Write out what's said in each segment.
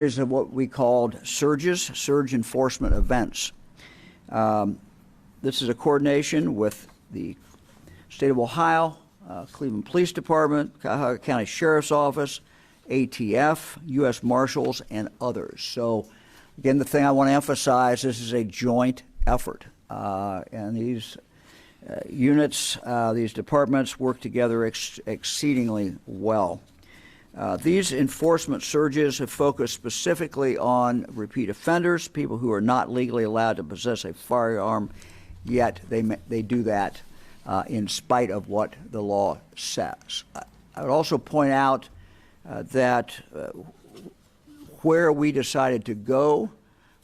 Is of what we called surges, surge enforcement events. This is a coordination with the State of Ohio, Cleveland Police Department, Cuyahoga County Sheriff's Office, ATF, U.S. Marshals, and others. So, again, the thing I want to emphasize, this is a joint effort. And these units, these departments work together exceedingly well. These enforcement surges have focused specifically on repeat offenders, people who are not legally allowed to possess a firearm, yet they do that in spite of what the law says. I would also point out that where we decided to go,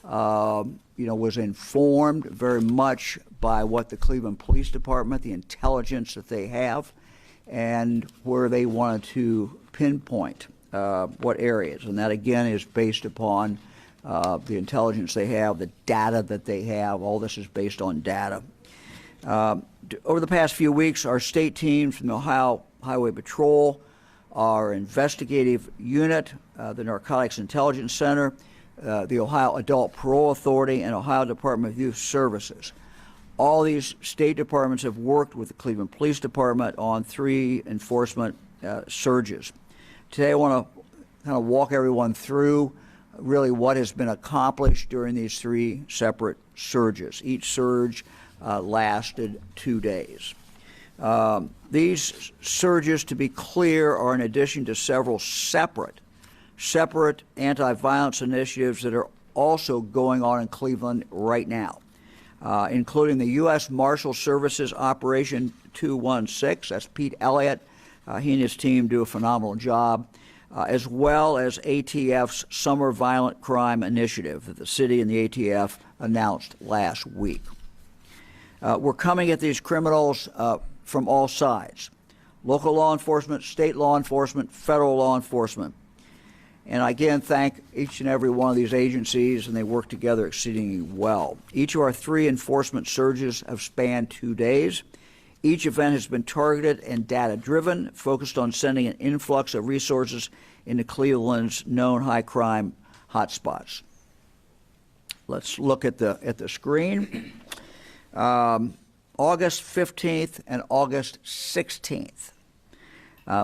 was informed very much by what the Cleveland Police Department, the intelligence that they have, and where they wanted to pinpoint what areas. And that, again, is based upon the intelligence they have, the data that they have. All this is based on data. Over the past few weeks, our state teams from the Ohio Highway Patrol, our investigative unit, the Narcotics Intelligence Center, the Ohio Adult Parole Authority, and Ohio Department of Youth Services. All these state departments have worked with the Cleveland Police Department on 3 enforcement surges. Today I want to kind of walk everyone through really what has been accomplished during these 3 separate surges. Each surge lasted 2 days. These surges, to be clear, are in addition to several separate anti-violence initiatives that are also going on in Cleveland right now. Including the U.S. Marshal Services Operation 216. That's Pete Elliott. He and his team do a phenomenal job, as well as ATF's Summer Violent Crime Initiative that the city and the ATF announced last week. We're coming at these criminals from all sides: local law enforcement, state law enforcement, federal law enforcement. And I again thank each and every one of these agencies, and they work together exceedingly well. Each of our 3 enforcement surges have spanned 2 days. Each event has been targeted and data-driven, focused on sending an influx of resources into Cleveland's known high-crime hotspots. Let's look at the screen. August 15th and August 16th,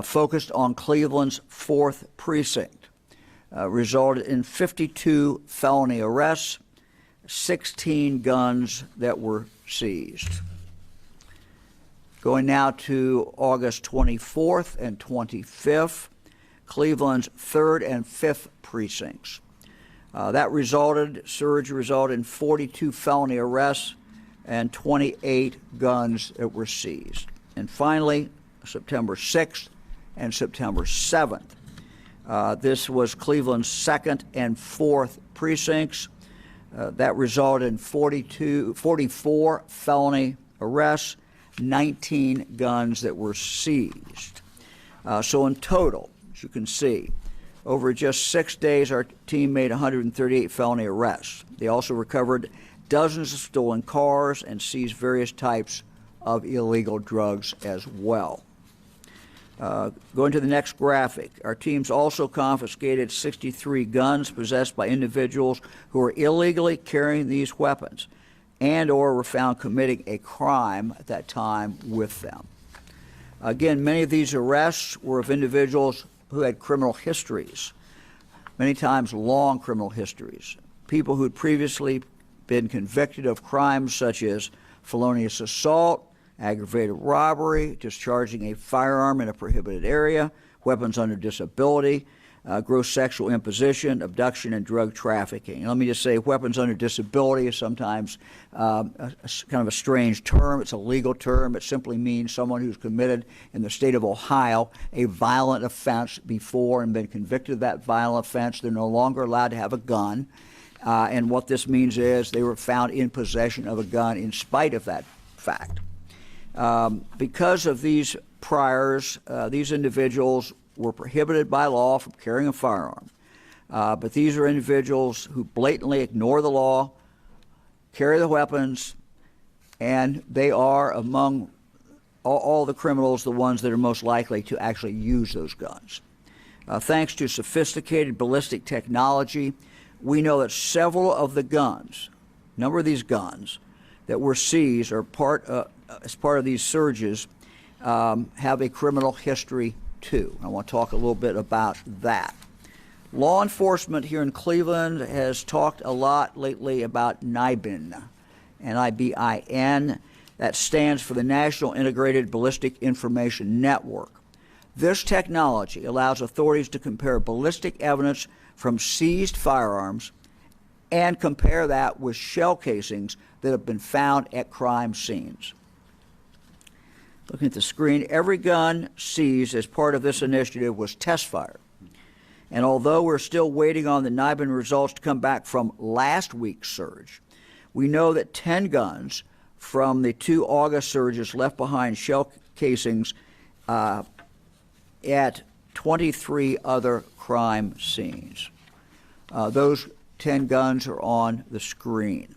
focused on Cleveland's 4th precinct. Resulted in 52 felony arrests, 16 guns that were seized. Going now to August 24th and 25th, Cleveland's 3rd and 5th precincts. Surge resulted in 42 felony arrests and 28 guns that were seized. And finally, September 6th and September 7th. This was Cleveland's 2nd and 4th precincts. That resulted in 44 felony arrests, 19 guns that were seized. So in total, as you can see, over just 6 days, our team made 138 felony arrests. They also recovered dozens of stolen cars and seized various types of illegal drugs as well. Going to the next graphic, our teams also confiscated 63 guns possessed by individuals who were illegally carrying these weapons and or were found committing a crime at that time with them. Again, many of these arrests were of individuals who had criminal histories, many times long criminal histories, people who had previously been convicted of crimes such as felonious assault, aggravated robbery, discharging a firearm in a prohibited area, weapons under disability, gross sexual imposition, abduction, and drug trafficking. And let me just say, weapons under disability is sometimes kind of a strange term. It's a legal term. It simply means someone who's committed in the state of Ohio a violent offense before and been convicted of that violent offense. They're no longer allowed to have a gun. And what this means is they were found in possession of a gun in spite of that fact. Because of these priors, these individuals were prohibited by law from carrying a firearm. But these are individuals who blatantly ignore the law, carry the weapons, and they are among all the criminals the ones that are most likely to actually use those guns. Thanks to sophisticated ballistic technology, we know that several of the guns, a number of these guns that were seized or as part of these surges have a criminal history too. I want to talk a little bit about that. Law enforcement here in Cleveland has talked a lot lately about NIBIN, N-I-B-I-N. That stands for the National Integrated Ballistic Information Network. This technology allows authorities to compare ballistic evidence from seized firearms and compare that with shell casings that have been found at crime scenes. Looking at the screen, every gun seized as part of this initiative was test fired. And although we're still waiting on the NIBIN results to come back from last week's surge, we know that 10 guns from the 2 August surges left behind shell casings at 23 other crime scenes. Those 10 guns are on the screen.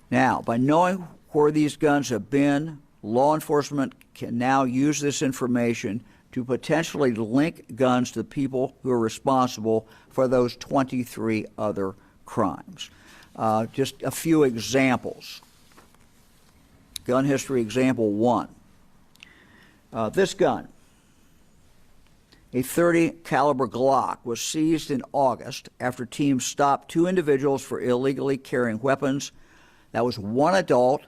Now, by knowing where these guns have been, law enforcement can now use this information to potentially link guns to the people who are responsible for those 23 other crimes. Just a few examples. Gun history example 1. This gun, a .30 caliber Glock, was seized in August after teams stopped 2 individuals for illegally carrying weapons. That was 1 adult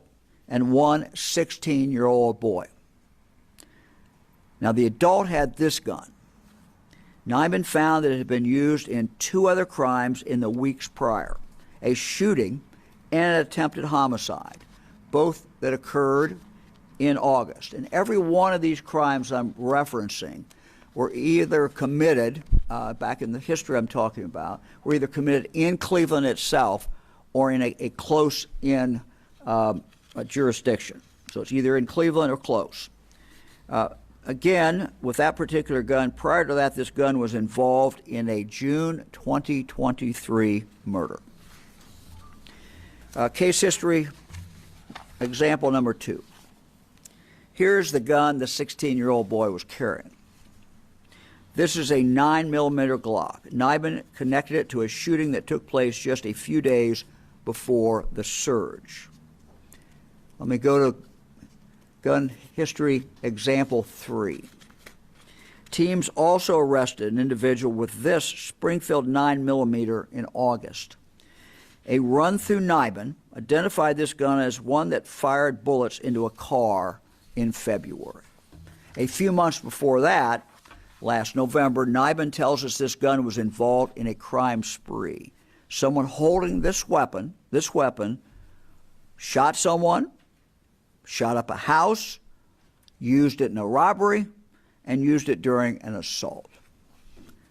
and 1 16-year-old boy. Now, the adult had this gun. NIBIN found that it had been used in 2 other crimes in the weeks prior, a shooting and an attempted homicide, both that occurred in August. And every one of these crimes I'm referencing were either committed, back in the history I'm talking about, were either committed in Cleveland itself or in a close-in jurisdiction. So it's either in Cleveland or close. Again, with that particular gun, prior to that, this gun was involved in a June 2023 murder. Case history example number 2. Here's the gun the 16-year-old boy was carrying. This is a 9mm Glock. NIBIN connected it to a shooting that took place just a few days before the surge. Let me go to gun history example 3. Teams also arrested an individual with this Springfield 9mm in August. A run through NIBIN identified this gun as one that fired bullets into a car in February. A few months before that, last November, NIBIN tells us this gun was involved in a crime spree. Someone holding this weapon shot someone, shot up a house, used it in a robbery, and used it during an assault.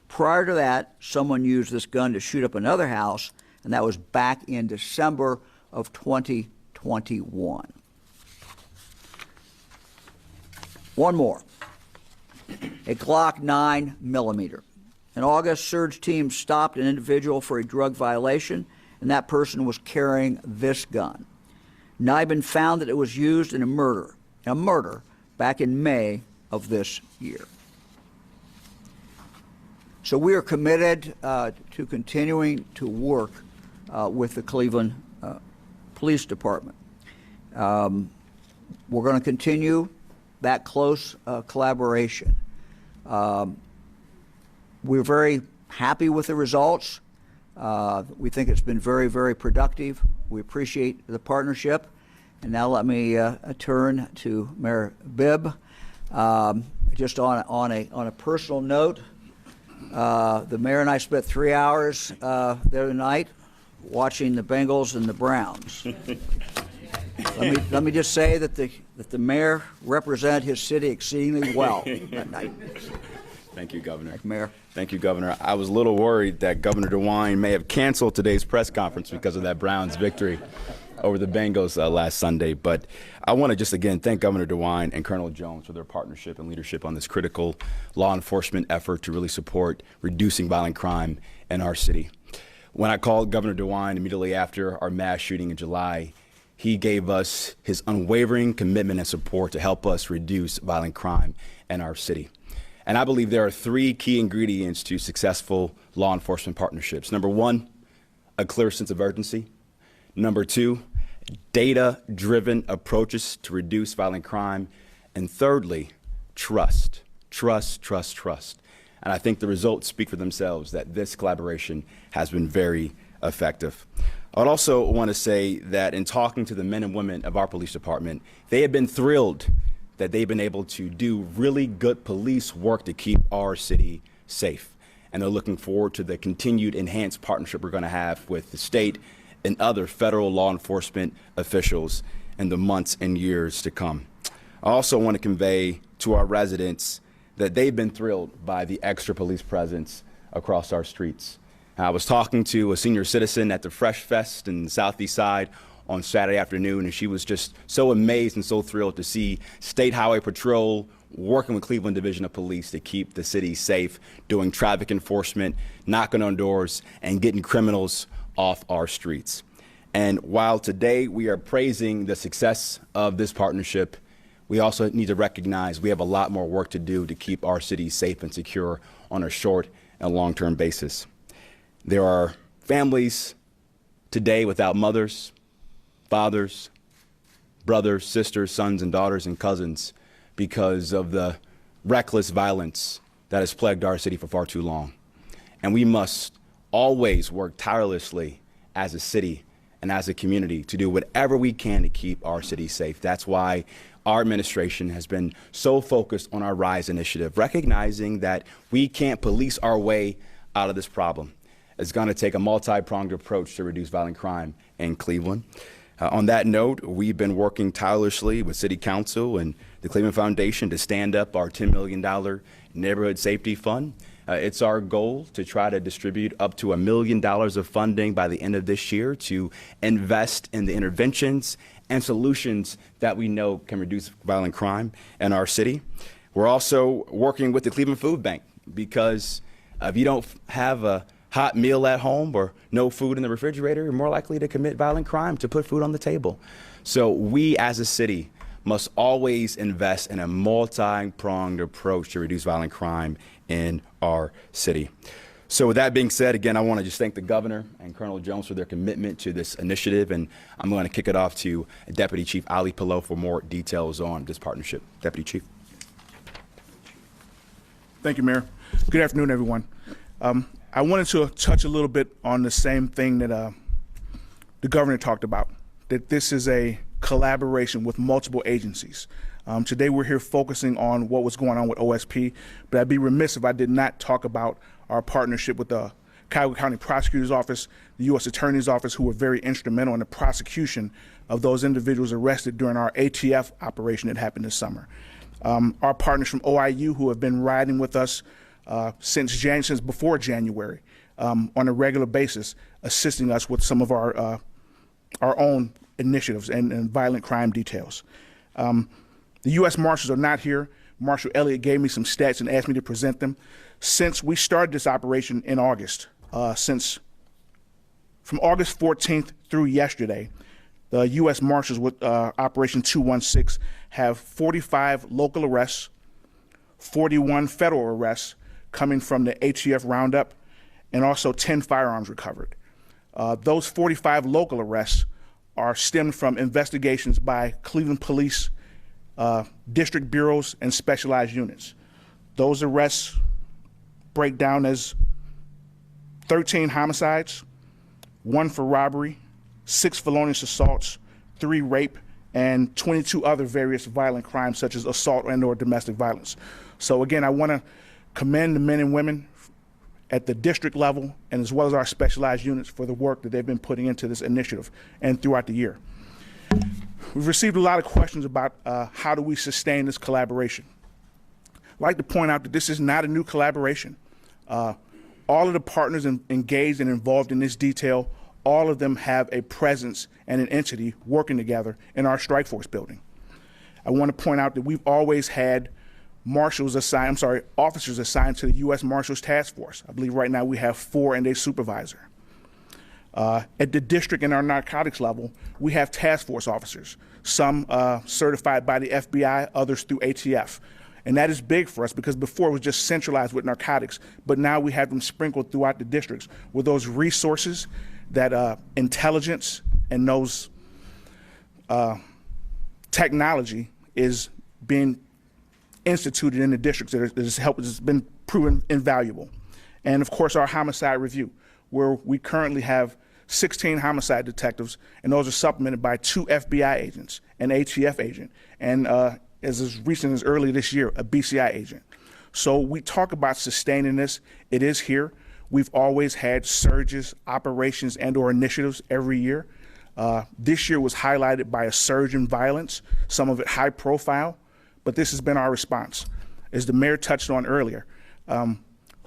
Prior to that, someone used this gun to shoot up another house, and that was back in December of 2021. One more. A Glock 9mm. In August, surge teams stopped an individual for a drug violation, and that person was carrying this gun. NIBIN found that it was used in a murder back in May of this year. So we are committed to continuing to work with the Cleveland Police Department. We're going to continue that close collaboration. We're very happy with the results. We think it's been very, very productive. We appreciate the partnership. And now let me turn to Mayor Bibb. Just on a personal note, the mayor and I spent 3 hours the other night watching the Bengals and the Browns. Let me just say that the mayor represented his city exceedingly well that night. Thank you, Governor. Thank you, Mayor. Thank you, Governor. I was a little worried that Governor DeWine may have canceled today's press conference because of that Browns victory over the Bengals last Sunday. But I want to just again thank Governor DeWine and Colonel Jones for their partnership and leadership on this critical law enforcement effort to really support reducing violent crime in our city. When I called Governor DeWine immediately after our mass shooting in July, he gave us his unwavering commitment and support to help us reduce violent crime in our city. And I believe there are three key ingredients to successful law enforcement partnerships. Number one, a clear sense of urgency. Number two, data-driven approaches to reduce violent crime. And thirdly, trust. Trust, trust, trust. And I think the results speak for themselves that this collaboration has been very effective. I would also want to say that in talking to the men and women of our police department, they have been thrilled that they've been able to do really good police work to keep our city safe. And they're looking forward to the continued enhanced partnership we're going to have with the state and other federal law enforcement officials in the months and years to come. I also want to convey to our residents that they've been thrilled by the extra police presence across our streets. I was talking to a senior citizen at the Fresh Fest in the Southeast Side on Saturday afternoon, and she was just so amazed and so thrilled to see State Highway Patrol working with Cleveland Division of Police to keep the city safe, doing traffic enforcement, knocking on doors, and getting criminals off our streets. And while today we are praising the success of this partnership, we also need to recognize we have a lot more work to do to keep our city safe and secure on a short and long-term basis. There are families today without mothers, fathers, brothers, sisters, sons, and daughters, and cousins because of the reckless violence that has plagued our city for far too long. And we must always work tirelessly as a city and as a community to do whatever we can to keep our city safe. That's why our administration has been so focused on our RISE initiative, recognizing that we can't police our way out of this problem. It's going to take a multi-pronged approach to reduce violent crime in Cleveland. On that note, we've been working tirelessly with City Council and the Cleveland Foundation to stand up our $10 million neighborhood safety fund. It's our goal to try to distribute up to $1 million of funding by the end of this year to invest in the interventions and solutions that we know can reduce violent crime in our city. We're also working with the Cleveland Food Bank because if you don't have a hot meal at home or no food in the refrigerator, you're more likely to commit violent crime, to put food on the table. So we as a city must always invest in a multi-pronged approach to reduce violent crime in our city. So with that being said, again, I want to just thank the governor and Colonel Jones for their commitment to this initiative, and I'm going to kick it off to Deputy Chief Ali Pillow for more details on this partnership. Deputy Chief. Thank you, Mayor. Good afternoon, everyone. I wanted to touch a little bit on the same thing that the governor talked about, that this is a collaboration with multiple agencies. Today we're here focusing on what was going on with OSP, but I'd be remiss if I did not talk about our partnership with the Cuyahoga County Prosecutor's Office, the U.S. Attorney's Office, who were very instrumental in the prosecution of those individuals arrested during our ATF operation that happened this summer. Our partners from OIU, who have been riding with us since before January on a regular basis, assisting us with some of our own initiatives and violent crime details. The U.S. Marshals are not here. Marshal Elliott gave me some stats and asked me to present them. Since we started this operation in August, from August 14th through yesterday, the U.S. Marshals with Operation 216 have 45 local arrests, 41 federal arrests coming from the ATF roundup, and also 10 firearms recovered. Those 45 local arrests are stemmed from investigations by Cleveland Police, district bureaus, and specialized units. Those arrests break down as 13 homicides, 1 for robbery, 6 felonious assaults, 3 rape, and 22 other various violent crimes such as assault and/or domestic violence. So again, I want to commend the men and women at the district level and as well as our specialized units for the work that they've been putting into this initiative and throughout the year. We've received a lot of questions about how do we sustain this collaboration. I'd like to point out that this is not a new collaboration. All of the partners engaged and involved in this detail, all of them have a presence and an entity working together in our strike force building. I want to point out that we've always had officers assigned to the U.S. Marshals Task Force. I believe right now we have 4 and a supervisor. At the district and our narcotics level, we have task force officers, some certified by the FBI, others through ATF. And that is big for us because before it was just centralized with narcotics, but now we have them sprinkled throughout the districts with those resources, that intelligence and those technology is being instituted in the districts that has been proven invaluable. And of course, our homicide review, where we currently have 16 homicide detectives, and those are supplemented by 2 FBI agents, an ATF agent, and as recent as early this year, a BCI agent. So we talk about sustaining this. It is here. We've always had surges, operations, and/or initiatives every year. This year was highlighted by a surge in violence, some of it high profile, but this has been our response. As the mayor touched on earlier,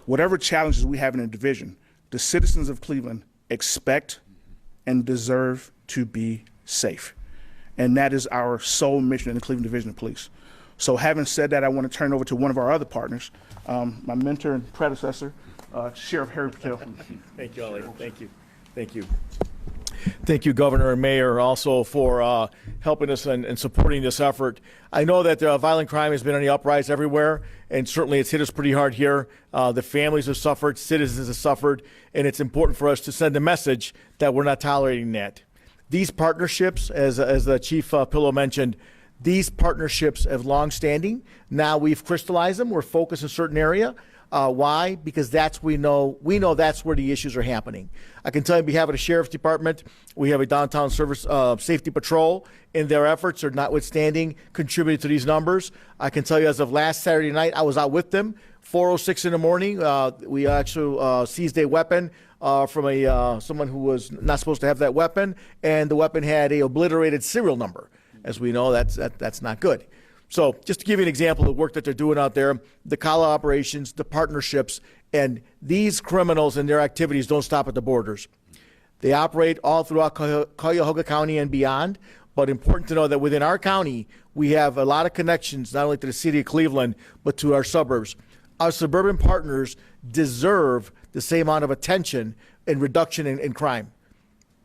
whatever challenges we have in a division, the citizens of Cleveland expect and deserve to be safe. And that is our sole mission in the Cleveland Division of Police. So having said that, I want to turn it over to one of our other partners, my mentor and predecessor, Sheriff Harry Patel. Thank you, Ali. Thank you. Thank you. Thank you, Governor and Mayor, also for helping us and supporting this effort. I know that violent crime has been on the uprise everywhere, and certainly it's hit us pretty hard here. The families have suffered, citizens have suffered, and it's important for us to send a message that we're not tolerating that. These partnerships, as the Chief Pillow mentioned, these partnerships have long-standing. Now we've crystallized them. We're focused in a certain area. Why? Because we know that's where the issues are happening. I can tell you on behalf of the Sheriff's Department, we have a downtown service safety patrol, and their efforts are notwithstanding contributed to these numbers. I can tell you as of last Saturday night, I was out with them, 4:06 in the morning. We actually seized a weapon from someone who was not supposed to have that weapon, and the weapon had a obliterated serial number. As we know, that's not good. So just to give you an example of the work that they're doing out there, the CLE operations, the partnerships, and these criminals and their activities don't stop at the borders. They operate all throughout Cuyahoga County and beyond, but important to know that within our county, we have a lot of connections, not only to the city of Cleveland, but to our suburbs. Our suburban partners deserve the same amount of attention and reduction in crime.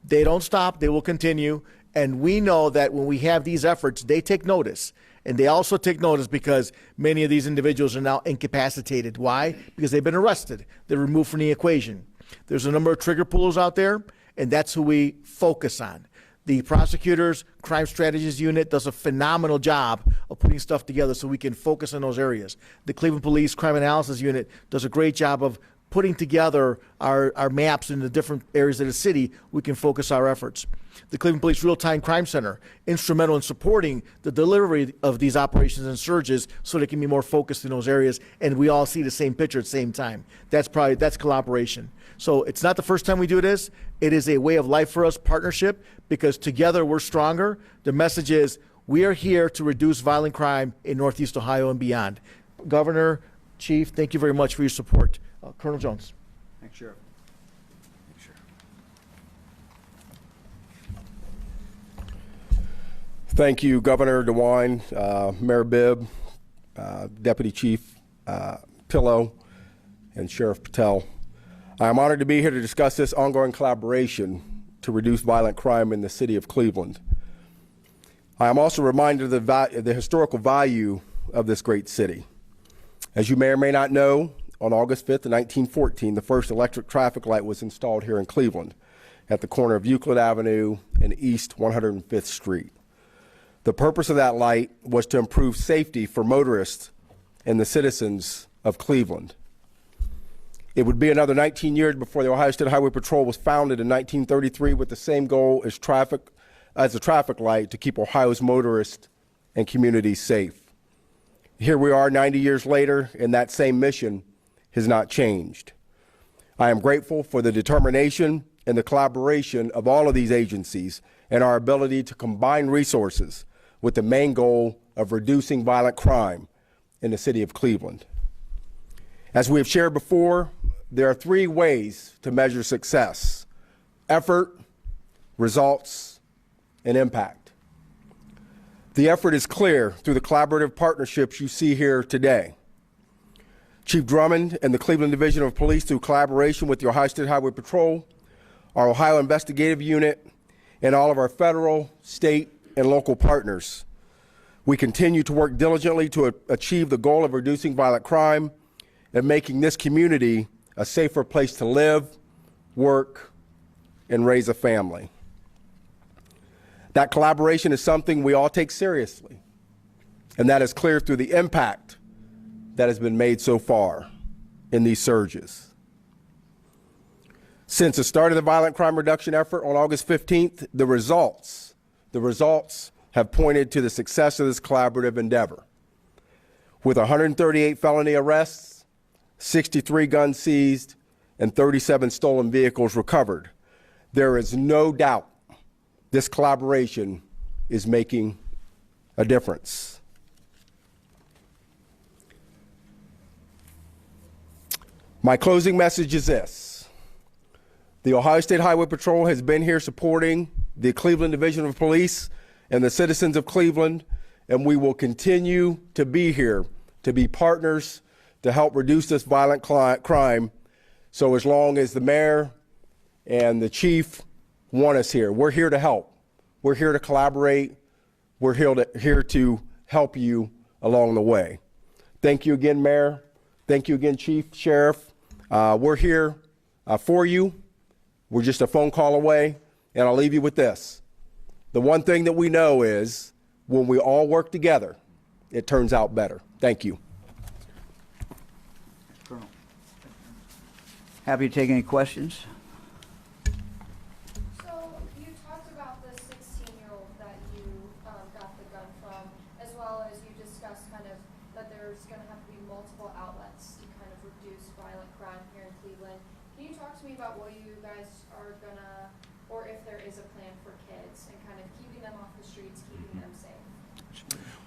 They don't stop, they will continue, and we know that when we have these efforts, they take notice. And they also take notice because many of these individuals are now incapacitated. Why? Because they've been arrested. They're removed from the equation. There's a number of trigger pullers out there, and that's who we focus on. The prosecutors' crime strategies unit does a phenomenal job of putting stuff together so we can focus on those areas. The Cleveland Police Crime Analysis Unit does a great job of putting together our maps in the different areas of the city. We can focus our efforts. The Cleveland Police Real-Time Crime Center, instrumental in supporting the delivery of these operations and surges so they can be more focused in those areas, and we all see the same picture at the same time. That's collaboration. So it's not the first time we do this. It is a way of life for us, partnership, because together we're stronger. The message is we are here to reduce violent crime in Northeast Ohio and beyond. Governor, Chief, thank you very much for your support. Colonel Jones. Thanks, Sheriff. Thank you, Governor DeWine, Mayor Bibb, Deputy Chief Pillow, and Sheriff Patel. I am honored to be here to discuss this ongoing collaboration to reduce violent crime in the city of Cleveland. I am also reminded of the historical value of this great city. As you may or may not know, on August 5th, 1914, the first electric traffic light was installed here in Cleveland at the corner of Euclid Avenue and East 105th Street. The purpose of that light was to improve safety for motorists and the citizens of Cleveland. It would be another 19 years before the Ohio State Highway Patrol was founded in 1933 with the same goal as a traffic light to keep Ohio's motorists and communities safe. Here we are 90 years later, and that same mission has not changed. I am grateful for the determination and the collaboration of all of these agencies and our ability to combine resources with the main goal of reducing violent crime in the city of Cleveland. As we have shared before, there are 3 ways to measure success: effort, results, and impact. The effort is clear through the collaborative partnerships you see here today. Chief Drummond and the Cleveland Division of Police, through collaboration with the Ohio State Highway Patrol, our Ohio Investigative Unit, and all of our federal, state, and local partners. We continue to work diligently to achieve the goal of reducing violent crime and making this community a safer place to live, work, and raise a family. That collaboration is something we all take seriously, and that is clear through the impact that has been made so far in these surges. Since the start of the violent crime reduction effort on August 15th, the results have pointed to the success of this collaborative endeavor. With 138 felony arrests, 63 guns seized, and 37 stolen vehicles recovered, there is no doubt this collaboration is making a difference. My closing message is this. The Ohio State Highway Patrol has been here supporting the Cleveland Division of Police and the citizens of Cleveland, and we will continue to be here to be partners to help reduce this violent crime. So as long as the mayor and the chief want us here, we're here to help. We're here to collaborate. We're here to help you along the way. Thank you again, Mayor. Thank you again, Chief, Sheriff. We're here for you. We're just a phone call away, and I'll leave you with this. The one thing that we know is when we all work together, it turns out better. Thank you. Colonel. Happy to take any questions. So you talked about the 16-year-old that you got the gun from, as well as you discussed kind of that there's going to have to be multiple outlets to kind of reduce violent crime here in Cleveland. Can you talk to me about what you guys are going to, or if there is a plan for kids and kind of keeping them off the streets, keeping them safe?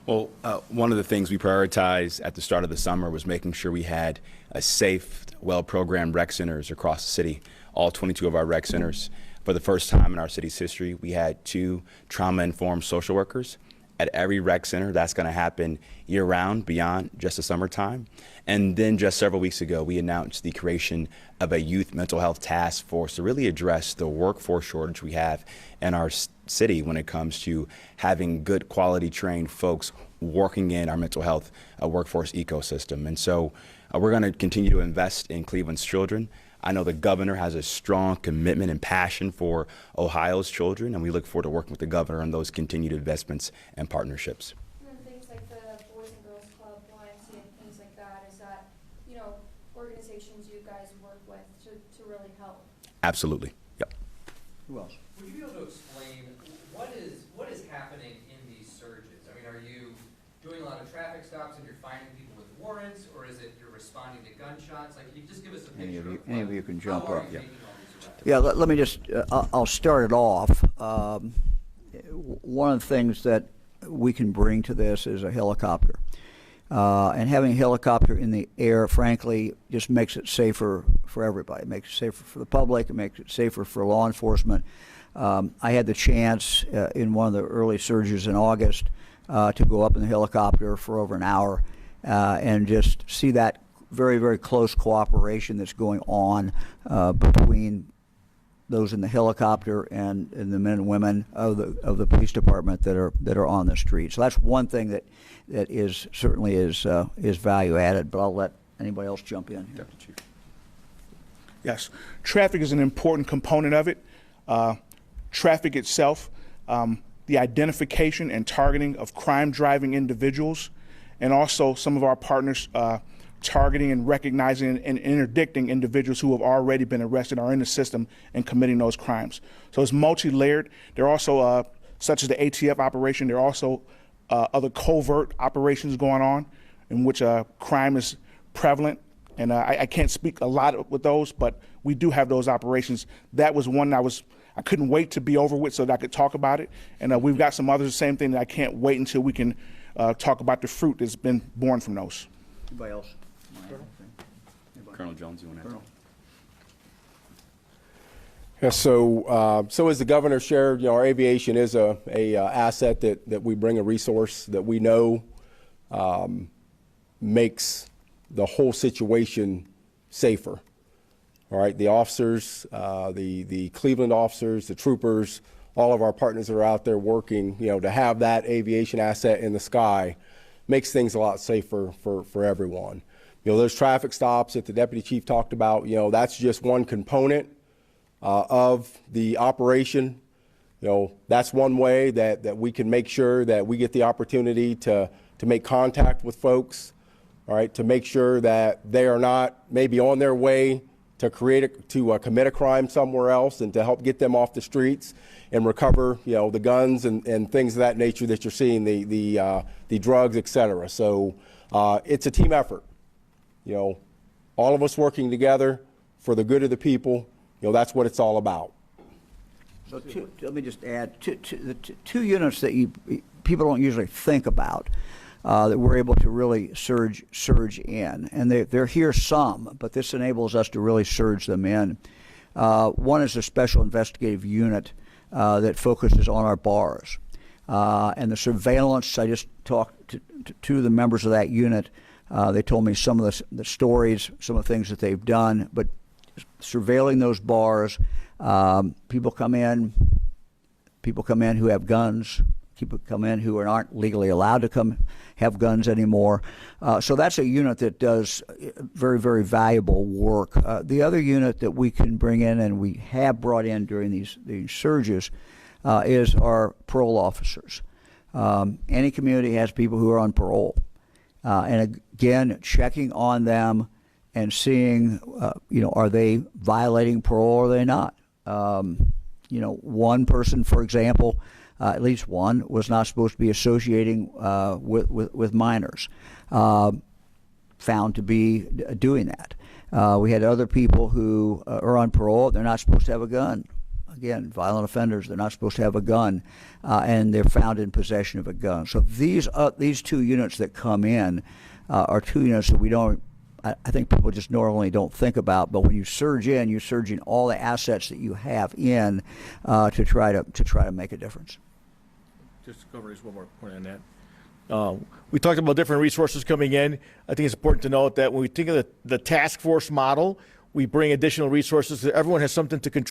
Well, one of the things we prioritized at the start of the summer was making sure we had a safe, well-programmed rec centers across the city, all 22 of our rec centers. For the first time in our city's history, we had 2 trauma-informed social workers at every rec center. That's going to happen year-round beyond just the summertime. And then just several weeks ago, we announced the creation of a youth mental health task force to really address the workforce shortage we have in our city when it comes to having good quality trained folks working in our mental health workforce ecosystem. And so we're going to continue to invest in Cleveland's children. I know the governor has a strong commitment and passion for Ohio's children, and we look forward to working with the governor on those continued investments and partnerships. And then things like the Boys and Girls Club, YMCA, and things like that, is that, you know, organizations you guys work with to really help? Absolutely. Yep. Who else? Would you be able to explain what is happening in these surges? I mean, are you doing a lot of traffic stops and you're finding people with warrants, or is it you're responding to gunshots? Like, can you just give us a picture? Any of you can jump how are up. you making all these arrests? Yeah, let me just, I'll start it off. One of the things that we can bring to this is a helicopter. And having a helicopter in the air, frankly, just makes it safer for everybody. It makes it safer for the public. It makes it safer for law enforcement. I had the chance in one of the early surges in August to go up in the helicopter for over an hour and just see that very, very close cooperation that's going on between those in the helicopter and the men and women of the police department that are on the street. So that's one thing that is certainly is value added. But I'll let anybody else jump in here. Deputy Chief. Yes, traffic is an important component of it. Traffic itself, the identification and targeting of crime-driving individuals, and also some of our partners targeting and recognizing and interdicting individuals who have already been arrested, are in the system, and committing those crimes. So it's multi-layered. There are also, such as the ATF operation, there are also other covert operations going on in which crime is prevalent. And I can't speak a lot with those, but we do have those operations. That was one I couldn't wait to be over with so that I could talk about it. And we've got some others, the same thing, that I can't wait until we can talk about the fruit that's been born from those. Anybody else? Colonel Jones, you want to add? Yeah, so as the governor shared, you know, our aviation is a asset that we bring, a resource that we know makes the whole situation safer. All right, the officers, the Cleveland officers, the troopers, all of our partners that are out there working, to have that aviation asset in the sky makes things a lot safer for everyone. Those traffic stops that the deputy chief talked about, that's just one component of the operation. That's one way that we can make sure that we get the opportunity to make contact with folks, all right, to make sure that they are not maybe on their way to commit a crime somewhere else, and to help get them off the streets and recover, the guns and things of that nature that you're seeing, the drugs, et cetera. So it's a team effort. All of us working together for the good of the people. That's what it's all about. So let me just add, the two units that people don't usually think about that we're able to really surge in, and they're here some, but this enables us to really surge them in. One is a special investigative unit that focuses on our bars, and the surveillance. I just talked to two of the members of that unit. They told me some of the stories, some of the things that they've done, but surveilling those bars. People come in who have guns. People come in who aren't legally allowed to come have guns anymore. So that's a unit that does very, very valuable work. The other unit that we can bring in, and we have brought in during these surges, is our parole officers. Any community has people who are on parole. And again, checking on them and seeing, are they violating parole or are they not? One person, for example, at least one, was not supposed to be associating with minors, found to be doing that. We had other people who are on parole. They're not supposed to have a gun. Again, violent offenders, they're not supposed to have a gun, and they're found in possession of a gun. So these two units that come in are two units that we don't, I think people just normally don't think about, but when you surge in all the assets that you have in to try to make a difference. Just to cover just one more point on that. We talked about different resources coming in. I think it's important to note that when we think of the task force model, we bring additional resources. Everyone has something to contribute.